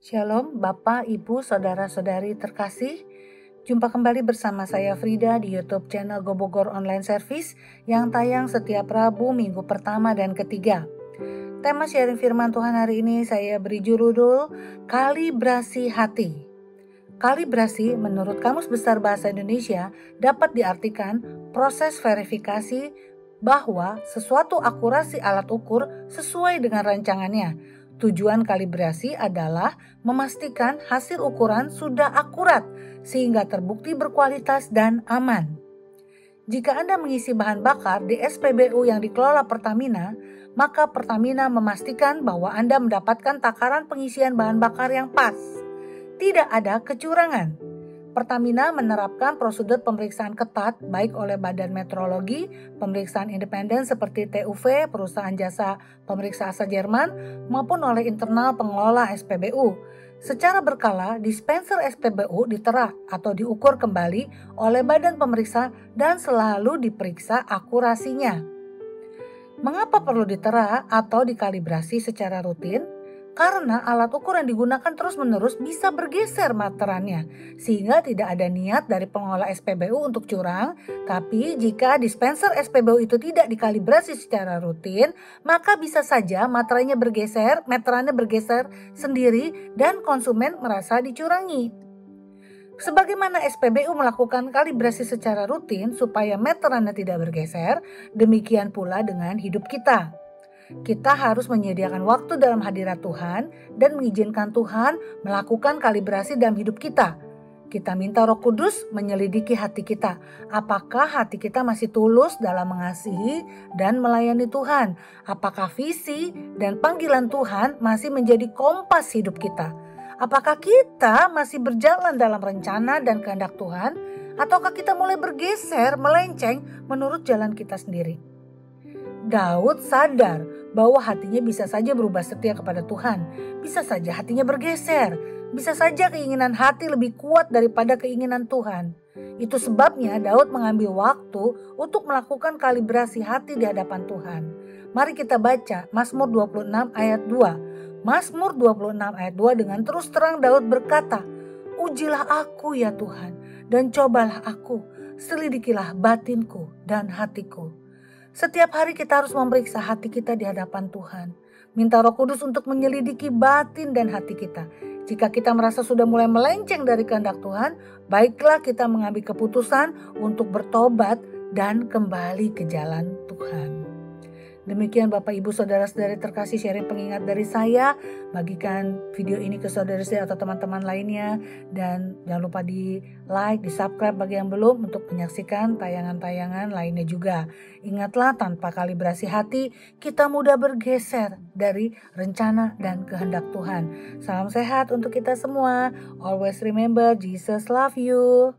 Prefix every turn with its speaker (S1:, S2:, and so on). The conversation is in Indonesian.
S1: Shalom Bapak, Ibu, Saudara-saudari terkasih. Jumpa kembali bersama saya Frida di YouTube channel Go Bogor Online Service yang tayang setiap Rabu, Minggu pertama dan ketiga. Tema sharing firman Tuhan hari ini saya beri judul Kalibrasi Hati. Kalibrasi menurut Kamus Besar Bahasa Indonesia dapat diartikan proses verifikasi bahwa sesuatu akurasi alat ukur sesuai dengan rancangannya. Tujuan kalibrasi adalah memastikan hasil ukuran sudah akurat sehingga terbukti berkualitas dan aman. Jika Anda mengisi bahan bakar di SPBU yang dikelola Pertamina, maka Pertamina memastikan bahwa Anda mendapatkan takaran pengisian bahan bakar yang pas. Tidak ada kecurangan. Pertamina menerapkan prosedur pemeriksaan ketat baik oleh Badan Metrologi, pemeriksaan independen seperti TUV, perusahaan jasa pemeriksa asal Jerman, maupun oleh internal pengelola SPBU. Secara berkala, dispenser SPBU ditera atau diukur kembali oleh badan pemeriksa dan selalu diperiksa akurasinya. Mengapa perlu ditera atau dikalibrasi secara rutin? Karena alat ukur yang digunakan terus-menerus bisa bergeser meterannya, sehingga tidak ada niat dari pengelola SPBU untuk curang. Tapi jika dispenser SPBU itu tidak dikalibrasi secara rutin, maka bisa saja meterannya bergeser sendiri dan konsumen merasa dicurangi. Sebagaimana SPBU melakukan kalibrasi secara rutin supaya meterannya tidak bergeser, demikian pula dengan hidup kita. Kita harus menyediakan waktu dalam hadirat Tuhan dan mengizinkan Tuhan melakukan kalibrasi dalam hidup kita. Kita minta Roh Kudus menyelidiki hati kita. Apakah hati kita masih tulus dalam mengasihi dan melayani Tuhan? Apakah visi dan panggilan Tuhan masih menjadi kompas hidup kita? Apakah kita masih berjalan dalam rencana dan kehendak Tuhan? Ataukah kita mulai bergeser, melenceng menurut jalan kita sendiri? Daud sadar bahwa hatinya bisa saja berubah setia kepada Tuhan. Bisa saja hatinya bergeser. Bisa saja keinginan hati lebih kuat daripada keinginan Tuhan. Itu sebabnya Daud mengambil waktu untuk melakukan kalibrasi hati di hadapan Tuhan. Mari kita baca Mazmur 26 ayat 2. Mazmur 26 ayat 2 dengan terus terang Daud berkata, "Ujilah aku ya Tuhan, dan cobalah aku, selidikilah batinku dan hatiku." Setiap hari kita harus memeriksa hati kita di hadapan Tuhan. Minta Roh Kudus untuk menyelidiki batin dan hati kita. Jika kita merasa sudah mulai melenceng dari kehendak Tuhan, baiklah kita mengambil keputusan untuk bertobat dan kembali ke jalan Tuhan. Demikian Bapak Ibu Saudara-saudari terkasih sharing pengingat dari saya. Bagikan video ini ke saudara-saudari atau teman-teman lainnya. Dan jangan lupa di like, di subscribe bagi yang belum untuk menyaksikan tayangan-tayangan lainnya juga. Ingatlah tanpa kalibrasi hati kita mudah bergeser dari rencana dan kehendak Tuhan. Salam sehat untuk kita semua. Always remember Jesus love you.